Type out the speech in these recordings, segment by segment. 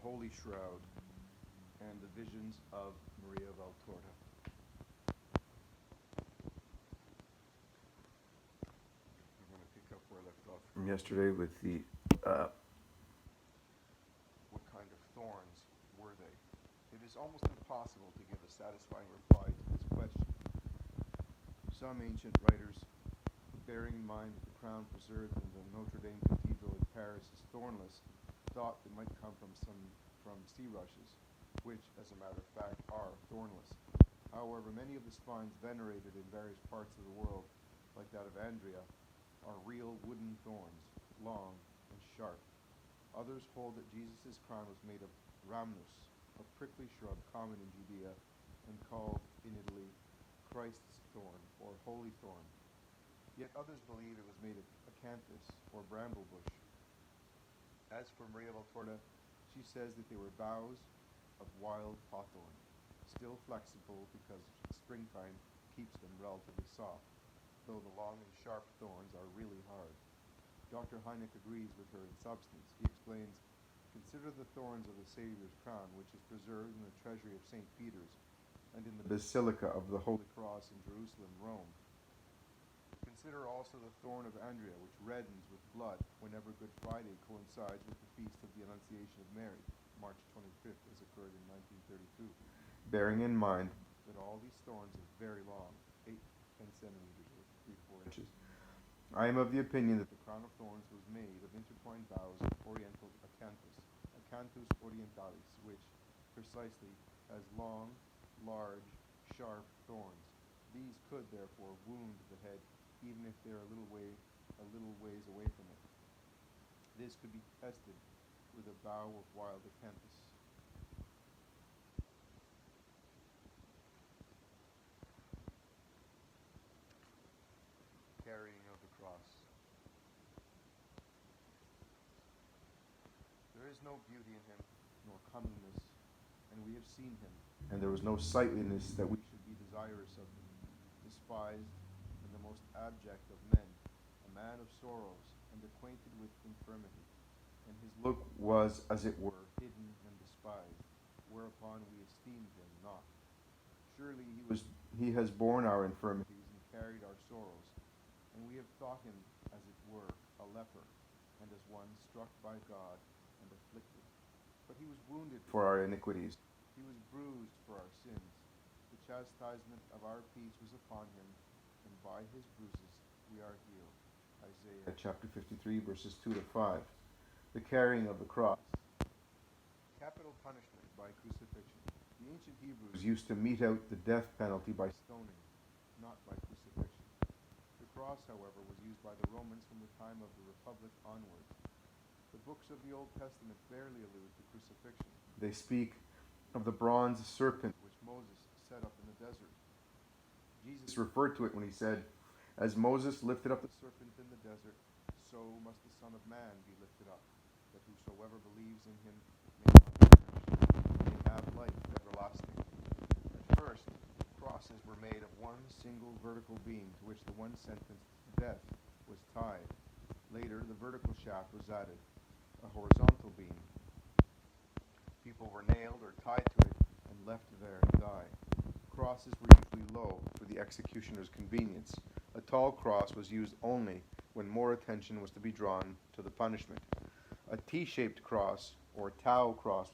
Holy Shroud and the visions of Maria Valtorta. I'm going to pick up where I left off from yesterday with the what kind of thorns were they? It is almost impossible to give a satisfying reply to this question. Some ancient writers, bearing in mind that the crown preserved in the Notre Dame Cathedral in Paris is thornless, thought they might come from sea rushes, which, as a matter of fact, are thornless. However, many of the spines venerated in various parts of the world, like that of Andrea, are real wooden thorns, long and sharp. Others hold that Jesus' crown was made of rhamnus, a prickly shrub common in Judea and called in Italy Christ's thorn or holy thorn. Yet others believe it was made of acanthus or bramble bush. As for Maria Valtorta, she says that they were boughs of wild hawthorn, still flexible because springtime keeps them relatively soft, though the long and sharp thorns are really hard. Dr. Hynek agrees with her in substance. He explains, "Consider the thorns of the Savior's crown, which is preserved in the treasury of St. Peter's and in the Basilica of the Holy Cross in Jerusalem, Rome. Consider also the thorn of Andrea, which reddens with blood whenever Good Friday coincides with the feast of the Annunciation of Mary, March 25th, as occurred in 1932, bearing in mind that all these thorns are very long, 8-10 centimeters or 3-4 inches. I am of the opinion that the crown of thorns was made of intertwined boughs of oriental acanthus, Acanthus orientalis, which, precisely, has long, large, sharp thorns. These could, therefore, wound the head even if they are a little ways away from it. This could be tested with a bough of wild acanthus." Carrying of the cross. There is no beauty in him, nor comeliness, and we have seen him, and there was no sightliness that we should be desirous of him, despised, and the most abject of men, a man of sorrows, and acquainted with infirmity, and his look was, as it were, hidden and despised, whereupon we esteemed him not. Surely he has borne our infirmities and carried our sorrows, and we have thought him, as it were, a leper, and as one struck by God and afflicted. But he was wounded for our iniquities, he was bruised for our sins. The chastisement of our peace was upon him, and by his bruises we are healed. Isaiah chapter 53, verses 2 to 5. The carrying of the cross. Capital punishment by crucifixion. The ancient Hebrews used to mete out the death penalty by stoning, not by crucifixion. The cross, however, was used by the Romans from the time of the Republic onwards. The books of the Old Testament barely allude to crucifixion. They speak of the bronze serpent which Moses set up in the desert. Jesus referred to it when he said, "As Moses lifted up the serpent in the desert, so must the Son of Man be lifted up, that whosoever believes in him may not perish, may have life everlasting." At first, crosses were made of one single vertical beam to which the one sentenced to death was tied. Later, the vertical shaft was added, a horizontal beam. People were nailed or tied to it and left there to die. Crosses were usually low for the executioner's convenience. A tall cross was used only when more attention was to be drawn to the punishment. A T-shaped cross, or tau cross,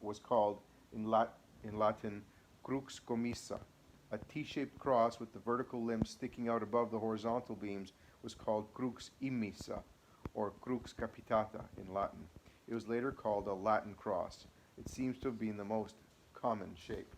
was called in Latin crux commissa. A T-shaped cross with the vertical limb sticking out above the horizontal beams was called crux immissa, or crux capitata in Latin. It was later called a Latin cross. It seems to have been the most common shape.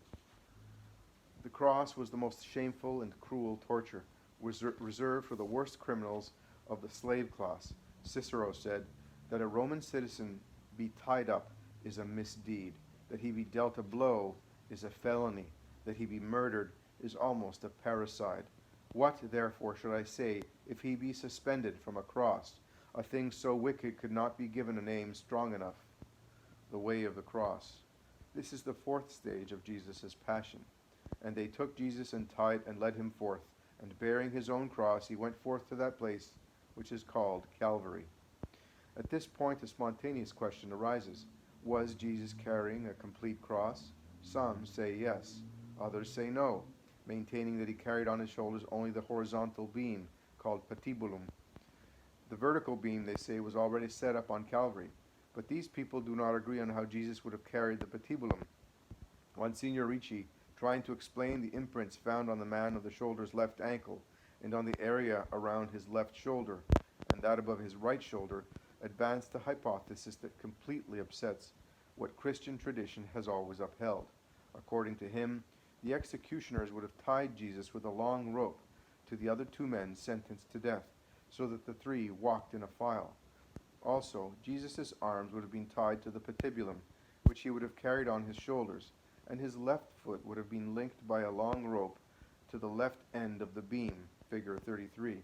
The cross was the most shameful and cruel torture, reserved for the worst criminals of the slave class. Cicero said that a Roman citizen be tied up is a misdeed, that he be dealt a blow is a felony, that he be murdered is almost a parricide. What, therefore, should I say if he be suspended from a cross? A thing so wicked could not be given a name strong enough. The way of the cross. This is the fourth stage of Jesus' passion. And they took Jesus and tied and led him forth, and bearing his own cross, he went forth to that place which is called Calvary. At this point, a spontaneous question arises. Was Jesus carrying a complete cross? Some say yes, others say no, maintaining that he carried on his shoulders only the horizontal beam, called patibulum. The vertical beam, they say, was already set up on Calvary, but these people do not agree on how Jesus would have carried the patibulum. Monsignor Ricci, trying to explain the imprints found on the man of the shoulder's left ankle and on the area around his left shoulder and that above his right shoulder, advanced a hypothesis that completely upsets what Christian tradition has always upheld. According to him, the executioners would have tied Jesus with a long rope to the other two men sentenced to death, so that the three walked in a file. Also, Jesus' arms would have been tied to the patibulum, which he would have carried on his shoulders, and his left foot would have been linked by a long rope to the left end of the beam, figure 33.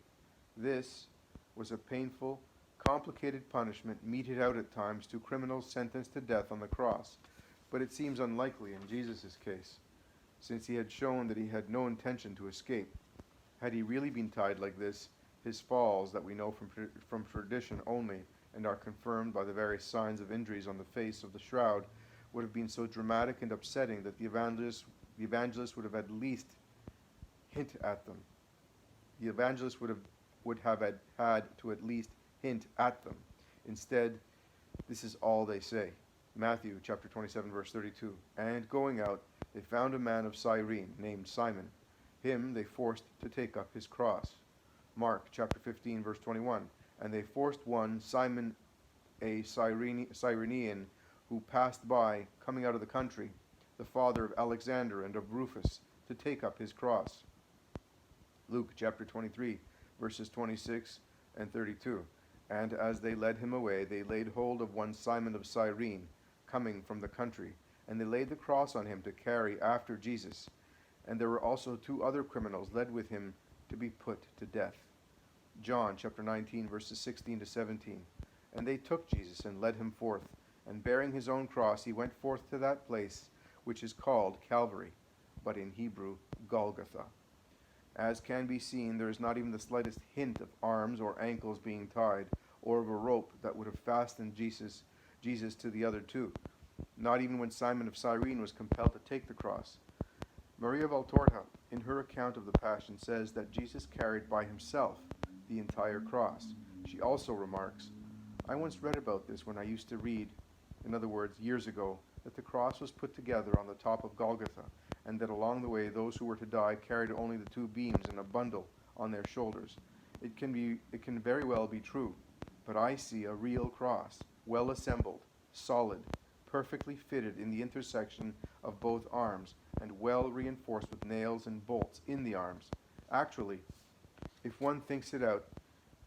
This was a painful, complicated punishment meted out at times to criminals sentenced to death on the cross, but it seems unlikely in Jesus' case, since he had shown that he had no intention to escape. Had he really been tied like this, his falls that we know from tradition only and are confirmed by the various signs of injuries on the face of the shroud would have been so dramatic and upsetting that the evangelist would have at least hint at them. The evangelist would have had to at least hint at them. Instead, this is all they say. Matthew chapter 27, verse 32. And going out, they found a man of Cyrene named Simon. Him they forced to take up his cross. Mark chapter 15, verse 21. And they forced one, Simon, a Cyrenian, who passed by, coming out of the country, the father of Alexander and of Rufus, to take up his cross. Luke chapter 23, verses 26 and 32. And as they led him away, they laid hold of one Simon of Cyrene, coming from the country, and they laid the cross on him to carry after Jesus. And there were also two other criminals led with him to be put to death. John chapter 19, verses 16 to 17. And they took Jesus and led him forth, and bearing his own cross, he went forth to that place which is called Calvary, but in Hebrew, Golgotha. As can be seen, there is not even the slightest hint of arms or ankles being tied, or of a rope that would have fastened Jesus to the other two, not even when Simon of Cyrene was compelled to take the cross. Maria Valtorta, in her account of the Passion, says that Jesus carried by himself the entire cross. She also remarks, I once read about this when I used to read, in other words, years ago, that the cross was put together on the top of Golgotha, and that along the way those who were to die carried only the two beams in a bundle on their shoulders. It can very well be true, but I see a real cross, well assembled, solid, perfectly fitted in the intersection of both arms, and well reinforced with nails and bolts in the arms. Actually, if one thinks it out,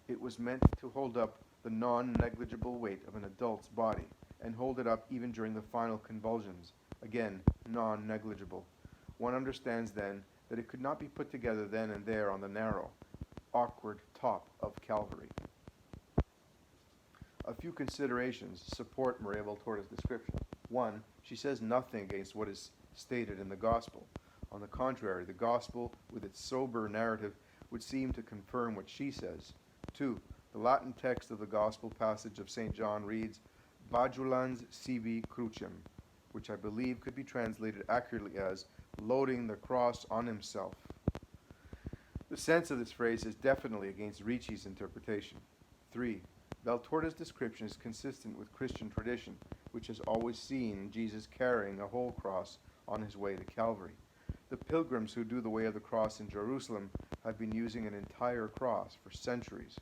it was meant to hold up the non-negligible weight of an adult's body, and hold it up even during the final convulsions. Again, non-negligible. One understands then that it could not be put together then and there on the narrow, awkward top of Calvary. A few considerations support Maria Valtorta's description. One, she says nothing against what is stated in the Gospel. On the contrary, the Gospel, with its sober narrative, would seem to confirm what she says. Two, the Latin text of the Gospel passage of St. John reads, Bajulans sibi crucem, which I believe could be translated accurately as loading the cross on himself. The sense of this phrase is definitely against Ricci's interpretation. 3. Valtorta's description is consistent with Christian tradition, which has always seen Jesus carrying a whole cross on his way to Calvary. The pilgrims who do the way of the cross in Jerusalem have been using an entire cross for centuries.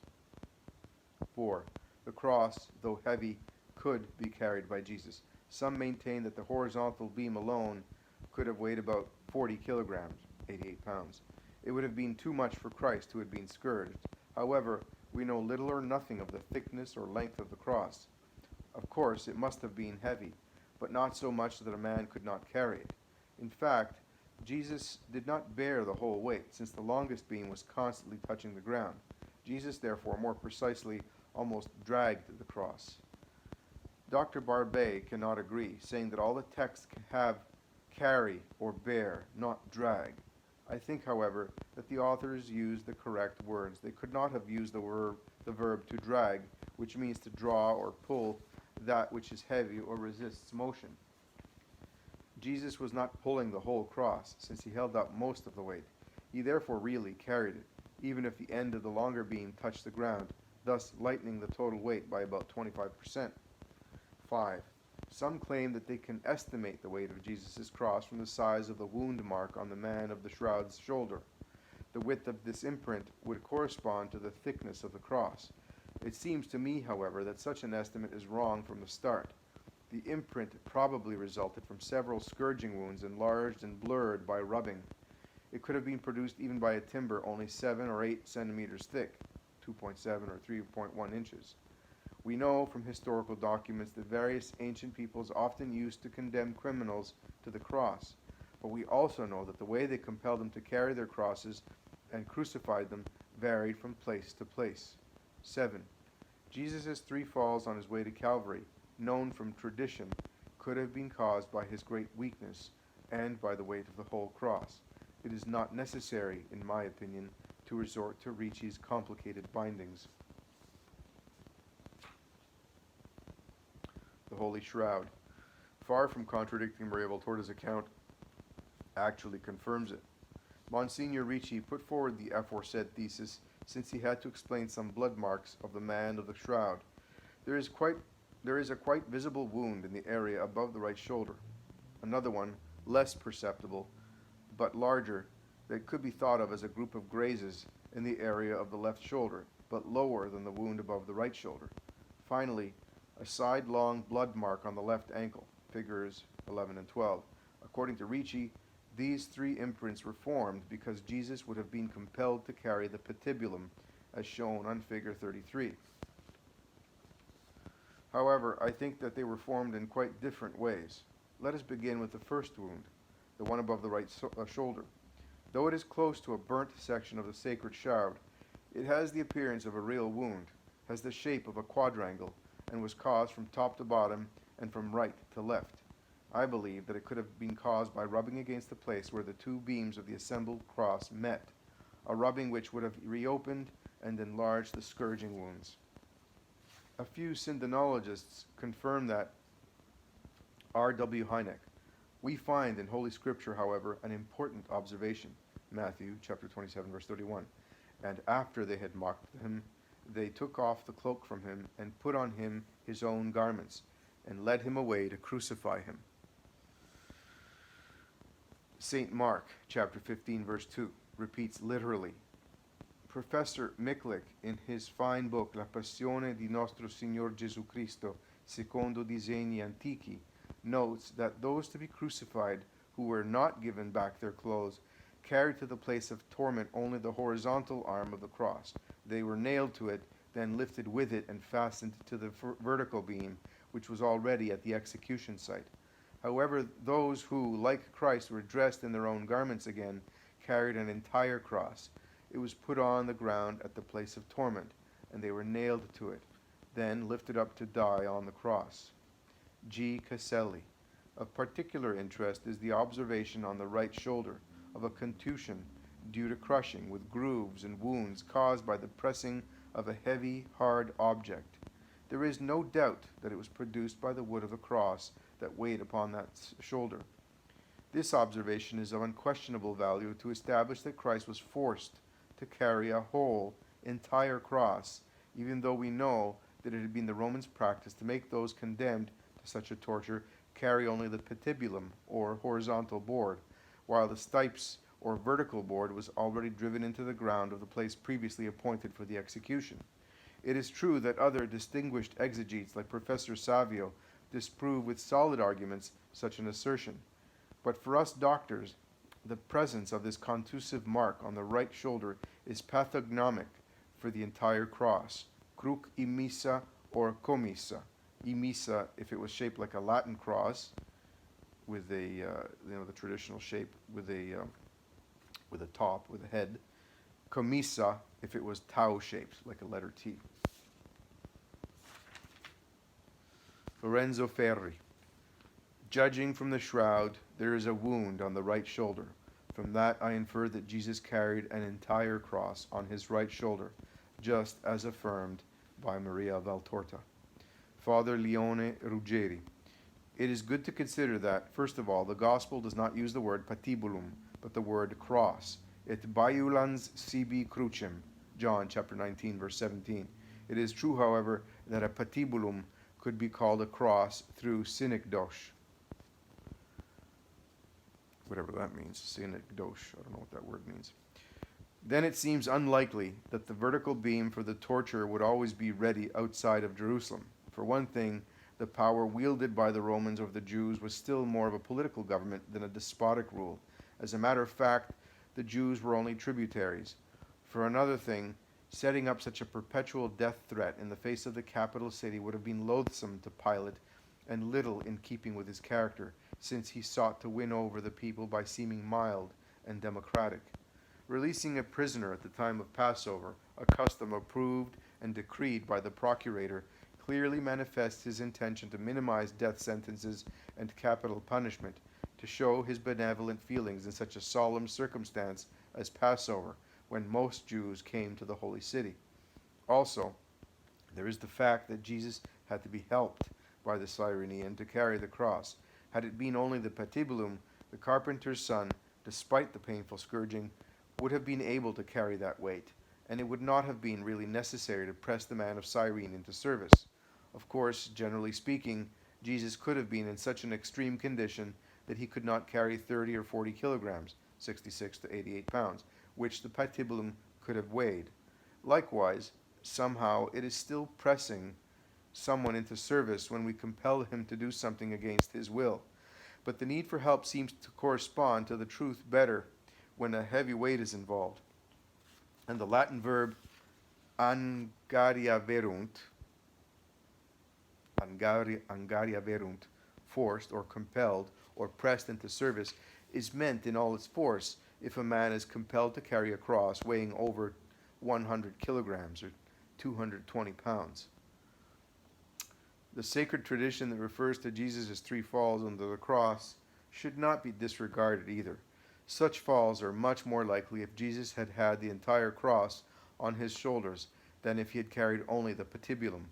4. The cross, though heavy, could be carried by Jesus. Some maintain that the horizontal beam alone could have weighed about 40 kilograms, 88 pounds. It would have been too much for Christ, who had been scourged. However, we know little or nothing of the thickness or length of the cross. Of course, it must have been heavy, but not so much that a man could not carry it. In fact, Jesus did not bear the whole weight, since the longest beam was constantly touching the ground. Jesus, therefore, more precisely, almost dragged the cross. Dr. Barbet cannot agree, saying that all the texts have carry or bear, not drag. I think, however, that the authors used the correct words. They could not have used the verb to drag, which means to draw or pull that which is heavy or resists motion. Jesus was not pulling the whole cross, since he held up most of the weight. He therefore really carried it, even if the end of the longer beam touched the ground, thus lightening the total weight by about 25%. 5. Some claim that they can estimate the weight of Jesus' cross from the size of the wound mark on the man of the shroud's shoulder. The width of this imprint would correspond to the thickness of the cross. It seems to me, however, that such an estimate is wrong from the start. The imprint probably resulted from several scourging wounds enlarged and blurred by rubbing. It could have been produced even by a timber only 7 or 8 centimeters thick, 2.7 or 3.1 inches. We know from historical documents that various ancient peoples often used to condemn criminals to the cross, but we also know that the way they compelled them to carry their crosses and crucified them varied from place to place. 7. Jesus' 3 falls on his way to Calvary, known from tradition, could have been caused by his great weakness and by the weight of the whole cross. It is not necessary, in my opinion, to resort to Ricci's complicated bindings. The Holy Shroud, far from contradicting Maria Valtorta's account, actually confirms it. Monsignor Ricci put forward the aforesaid thesis since he had to explain some blood marks of the man of the shroud. There is a quite visible wound in the area above the right shoulder. Another one, less perceptible, but larger, that could be thought of as a group of grazes in the area of the left shoulder, but lower than the wound above the right shoulder. Finally, a sidelong blood mark on the left ankle, figures 11 and 12. According to Ricci, these 3 imprints were formed because Jesus would have been compelled to carry the patibulum, as shown on figure 33. However, I think that they were formed in quite different ways. Let us begin with the first wound, the one above the right shoulder. Though it is close to a burnt section of the sacred shroud, it has the appearance of a real wound, has the shape of a quadrangle, and was caused from top to bottom and from right to left. I believe that it could have been caused by rubbing against the place where the 2 beams of the assembled cross met, a rubbing which would have reopened and enlarged the scourging wounds. A few syndenologists confirm that. R.W. Hynek. We find in Holy Scripture, however, an important observation. Matthew chapter 27, verse 31. And after they had mocked him, they took off the cloak from him and put on him his own garments and led him away to crucify him. St. Mark chapter 15, verse 2 repeats literally. Professor Miklik, in his fine book La Passione di Nostro Signor Gesù Cristo secondo disegni antichi, notes that those to be crucified who were not given back their clothes carried to the place of torment only the horizontal arm of the cross. They were nailed to it, then lifted with it and fastened to the vertical beam, which was already at the execution site. However, those who, like Christ, were dressed in their own garments again, carried an entire cross. It was put on the ground at the place of torment, and they were nailed to it, then lifted up to die on the cross. G. Caselli. Of particular interest is the observation on the right shoulder of a contusion due to crushing, with grooves and wounds caused by the pressing of a heavy, hard object. There is no doubt that it was produced by the wood of the cross that weighed upon that shoulder. This observation is of unquestionable value to establish that Christ was forced to carry a whole, entire cross, even though we know that it had been the Romans' practice to make those condemned to such a torture carry only the patibulum, or horizontal board, while the stipes, or vertical board, was already driven into the ground of the place previously appointed for the execution. It is true that other distinguished exegetes, like Professor Savio, disprove with solid arguments such an assertion. But for us doctors, the presence of this contusive mark on the right shoulder is pathognomic for the entire cross, cruc immissa or commissa. Immissa, if it was shaped like a Latin cross, with a the traditional shape with a top, with a head. Commissa, if it was tau shaped, like a letter T. Lorenzo Ferri. Judging from the shroud, there is a wound on the right shoulder. From that I infer that Jesus carried an entire cross on his right shoulder, just as affirmed by Maria Valtorta. Father Leone Ruggeri. It is good to consider that, first of all, the Gospel does not use the word patibulum, but the word cross. Et baiulans sibi crucem, John chapter 19, verse 17. It is true, however, that a patibulum could be called a cross through synekdosh. Whatever that means, synekdosh, I don't know what that word means. Then it seems unlikely that the vertical beam for the torture would always be ready outside of Jerusalem. For one thing, the power wielded by the Romans over the Jews was still more of a political government than a despotic rule. As a matter of fact, the Jews were only tributaries. For another thing, setting up such a perpetual death threat in the face of the capital city would have been loathsome to Pilate and little in keeping with his character, since he sought to win over the people by seeming mild and democratic. Releasing a prisoner at the time of Passover, a custom approved and decreed by the procurator, clearly manifests his intention to minimize death sentences and capital punishment, to show his benevolent feelings in such a solemn circumstance as Passover, when most Jews came to the holy city. Also, there is the fact that Jesus had to be helped by the Cyrenian to carry the cross. Had it been only the patibulum, the carpenter's son, despite the painful scourging, would have been able to carry that weight, and it would not have been really necessary to press the man of Cyrene into service. Of course, generally speaking, Jesus could have been in such an extreme condition that he could not carry 30 or 40 kilograms, 66 to 88 pounds, which the patibulum could have weighed. Likewise, somehow it is still pressing someone into service when we compel him to do something against his will. But the need for help seems to correspond to the truth better when a heavy weight is involved. And the Latin verb angariaverunt, forced or compelled or pressed into service, is meant in all its force if a man is compelled to carry a cross weighing over 100 kilograms or 220 pounds. The sacred tradition that refers to Jesus' 3 falls under the cross should not be disregarded either. Such falls are much more likely if Jesus had had the entire cross on his shoulders than if he had carried only the patibulum.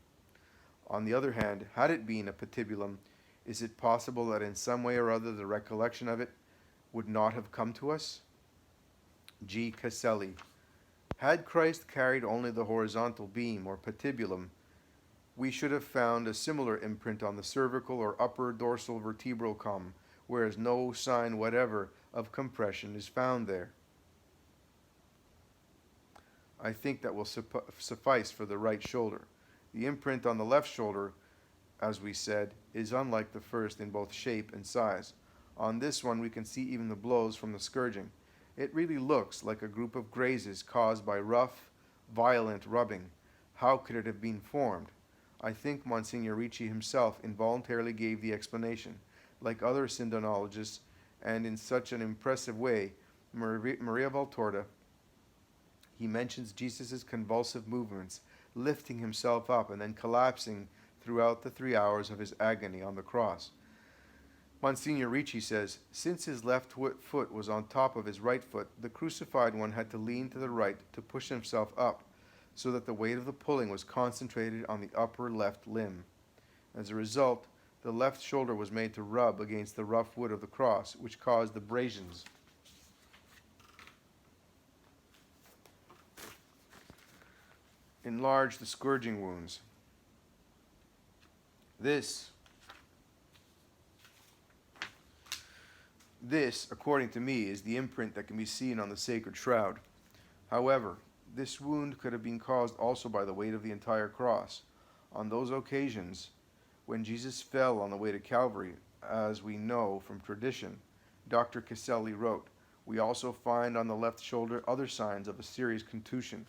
On the other hand, had it been a patibulum, is it possible that in some way or other the recollection of it would not have come to us? G. Caselli. Had Christ carried only the horizontal beam or patibulum, we should have found a similar imprint on the cervical or upper dorsal vertebral column, whereas no sign whatever of compression is found there. I think that will suffice for the right shoulder. The imprint on the left shoulder, as we said, is unlike the first in both shape and size. On this one we can see even the blows from the scourging. It really looks like a group of grazes caused by rough, violent rubbing. How could it have been formed? I think Monsignor Ricci himself involuntarily gave the explanation. Like other syndonologists, and in such an impressive way, Maria Valtorta, he mentions Jesus' convulsive movements, lifting himself up and then collapsing throughout the 3 hours of his agony on the cross. Monsignor Ricci says, since his left foot was on top of his right foot, the crucified one had to lean to the right to push himself up, so that the weight of the pulling was concentrated on the upper left limb. As a result, the left shoulder was made to rub against the rough wood of the cross, which caused abrasions. Enlarge the scourging wounds. This, according to me, is the imprint that can be seen on the sacred shroud. However, this wound could have been caused also by the weight of the entire cross. On those occasions, when Jesus fell on the way to Calvary, as we know from tradition, Dr. Caselli wrote, we also find on the left shoulder other signs of a serious contusion.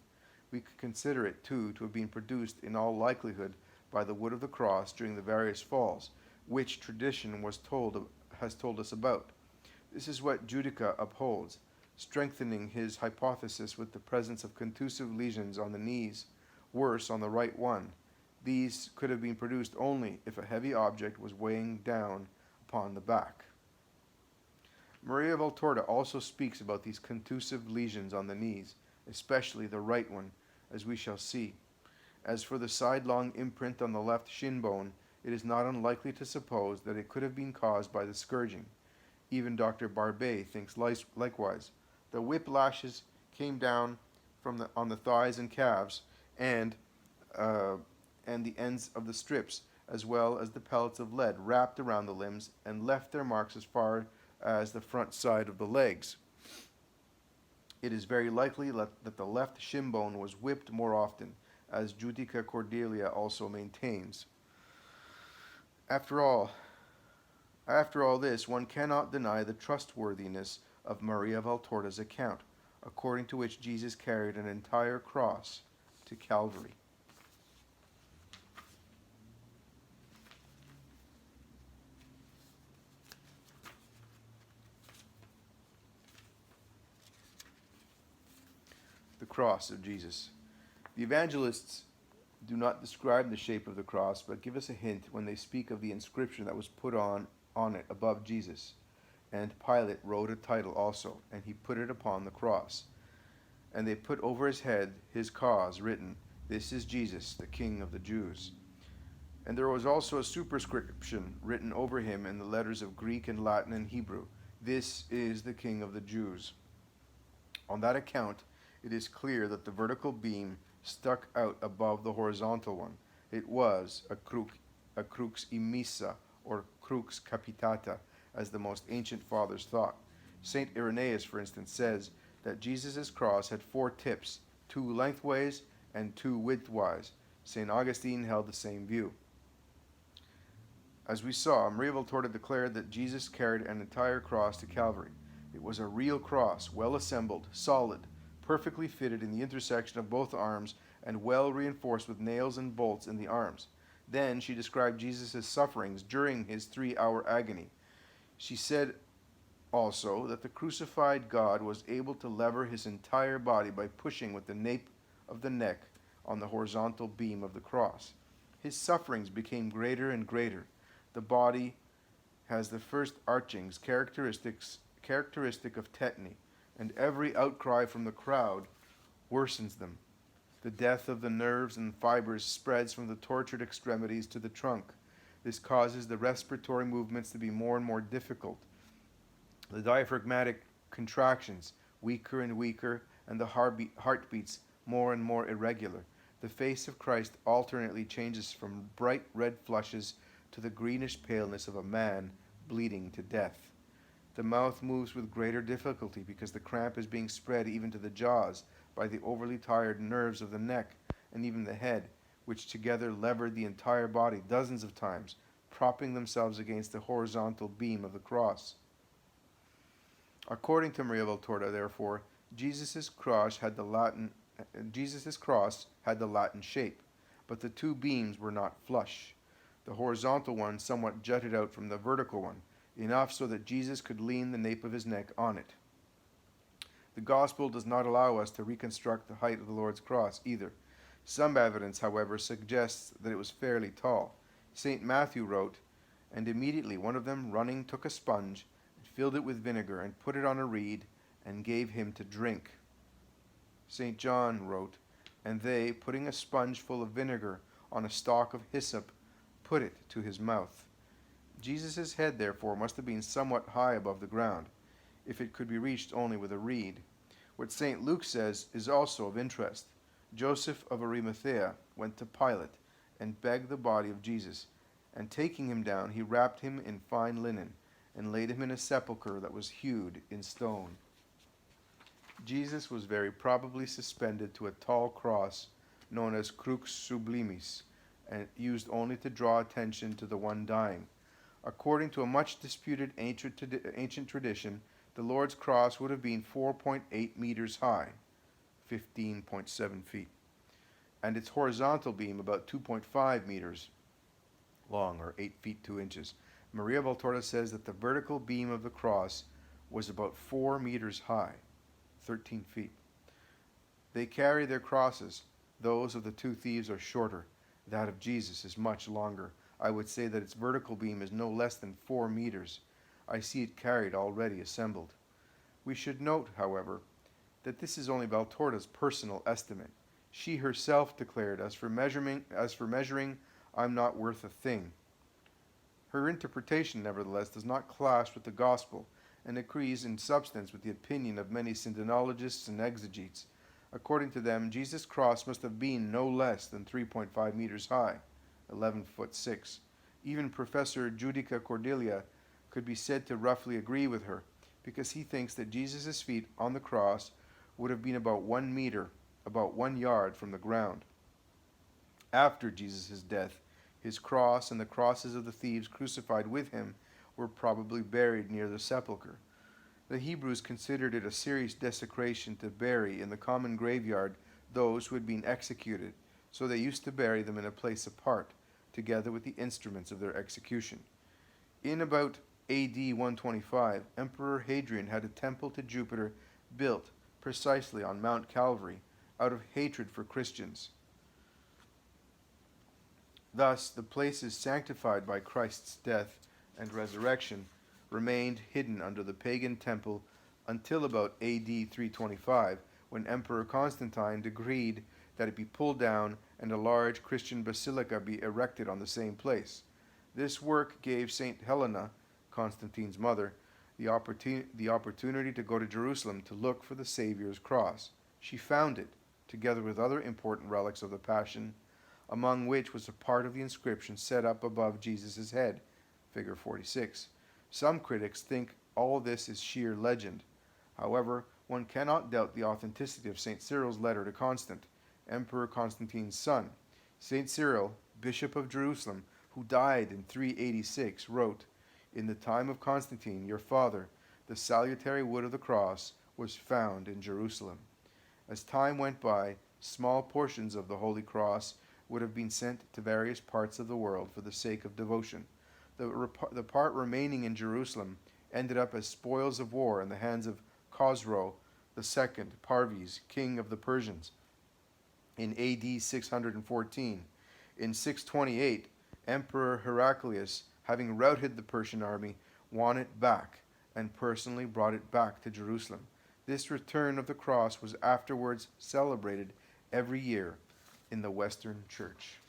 We could consider it, too, to have been produced in all likelihood by the wood of the cross during the various falls, which tradition has told us about. This is what Judica upholds, strengthening his hypothesis with the presence of contusive lesions on the knees, worse on the right one. These could have been produced only if a heavy object was weighing down upon the back. Maria Valtorta also speaks about these contusive lesions on the knees, especially the right one, as we shall see. As for the sidelong imprint on the left shin bone, it is not unlikely to suppose that it could have been caused by the scourging. Even Dr. Barbet thinks likewise. The whip lashes came down on the thighs and calves, and the ends of the strips, as well as the pellets of lead wrapped around the limbs and left their marks as far as the front side of the legs. It is very likely that the left shin bone was whipped more often, as Judica Cordelia also maintains. After all this, one cannot deny the trustworthiness of Maria Valtorta's account, according to which Jesus carried an entire cross to Calvary. The cross of Jesus. The evangelists do not describe the shape of the cross, but give us a hint when they speak of the inscription that was put on it above Jesus. And Pilate wrote a title also, and he put it upon the cross. And they put over his head his cause written, "This is Jesus, the King of the Jews." And there was also a superscription written over him in the letters of Greek and Latin and Hebrew, "This is the King of the Jews." On that account, it is clear that the vertical beam stuck out above the horizontal one. It was a crux immissa, or crux capitata, as the most ancient fathers thought. St. Irenaeus, for instance, says that Jesus' cross had 4 tips, 2 lengthways and 2 widthwise. St. Augustine held the same view. As we saw, Maria Valtorta declared that Jesus carried an entire cross to Calvary. It was a real cross, well assembled, solid, perfectly fitted in the intersection of both arms, and well reinforced with nails and bolts in the arms. Then she described Jesus' sufferings during his 3-hour agony. She said also that the crucified God was able to lever his entire body by pushing with the nape of the neck on the horizontal beam of the cross. His sufferings became greater and greater. The body has the first archings characteristic of tetany, and every outcry from the crowd worsens them. The death of the nerves and fibers spreads from the tortured extremities to the trunk. This causes the respiratory movements to be more and more difficult. The diaphragmatic contractions weaker and weaker, and the heartbeats more and more irregular. The face of Christ alternately changes from bright red flushes to the greenish paleness of a man bleeding to death. The mouth moves with greater difficulty because the cramp is being spread even to the jaws by the overly tired nerves of the neck and even the head, which together levered the entire body dozens of times, propping themselves against the horizontal beam of the cross. According to Maria Valtorta, therefore, Jesus' cross had the Latin shape, but the 2 beams were not flush. The horizontal one somewhat jutted out from the vertical one, enough so that Jesus could lean the nape of his neck on it. The Gospel does not allow us to reconstruct the height of the Lord's cross either. Some evidence, however, suggests that it was fairly tall. St. Matthew wrote, "And immediately one of them, running, took a sponge, and filled it with vinegar, and put it on a reed, and gave him to drink." St. John wrote, "And they, putting a sponge full of vinegar on a stalk of hyssop, put it to his mouth." Jesus' head, therefore, must have been somewhat high above the ground, if it could be reached only with a reed. What St. Luke says is also of interest. Joseph of Arimathea went to Pilate and begged the body of Jesus, and taking him down, he wrapped him in fine linen, and laid him in a sepulchre that was hewed in stone. Jesus was very probably suspended to a tall cross known as crux sublimis, and used only to draw attention to the one dying. According to a much disputed ancient tradition, the Lord's cross would have been 4.8 meters high, 15.7 feet, and its horizontal beam about 2.5 meters long, or 8 feet 2 inches. Maria Valtorta says that the vertical beam of the cross was about 4 meters high, 13 feet. They carry their crosses. Those of the 2 thieves are shorter. That of Jesus is much longer. I would say that its vertical beam is no less than 4 meters. I see it carried already assembled. We should note, however, that this is only Valtorta's personal estimate. She herself declared, As for measuring, I'm not worth a thing. Her interpretation, nevertheless, does not clash with the gospel, and agrees in substance with the opinion of many synodologists and exegetes. According to them, Jesus' cross must have been no less than 3.5 meters high, 11 foot 6. Even Professor Judica Cordelia could be said to roughly agree with her, because he thinks that Jesus' feet on the cross would have been about 1 meter, about 1 yard from the ground. After Jesus' death, his cross and the crosses of the thieves crucified with him were probably buried near the sepulchre. The Hebrews considered it a serious desecration to bury in the common graveyard those who had been executed, so they used to bury them in a place apart, together with the instruments of their execution. In about AD 125, Emperor Hadrian had a temple to Jupiter built precisely on Mount Calvary out of hatred for Christians. Thus, the places sanctified by Christ's death and resurrection remained hidden under the pagan temple until about AD 325, when Emperor Constantine decreed that it be pulled down and a large Christian basilica be erected on the same place. This work gave St. Helena, Constantine's mother, the opportunity to go to Jerusalem to look for the Savior's cross. She found it, together with other important relics of the Passion, among which was a part of the inscription set up above Jesus' head, figure 46. Some critics think all this is sheer legend. However, one cannot doubt the authenticity of St. Cyril's letter to Constant, Emperor Constantine's son. St. Cyril, Bishop of Jerusalem, who died in 386, wrote, "In the time of Constantine, your father, the salutary wood of the cross was found in Jerusalem." As time went by, small portions of the Holy Cross would have been sent to various parts of the world for the sake of devotion. The part remaining in Jerusalem ended up as spoils of war in the hands of Khosrow II Parviz, king of the Persians, in AD 614. In 628, Emperor Heraclius, having routed the Persian army, won it back and personally brought it back to Jerusalem. This return of the cross was afterwards celebrated every year in the Western Church.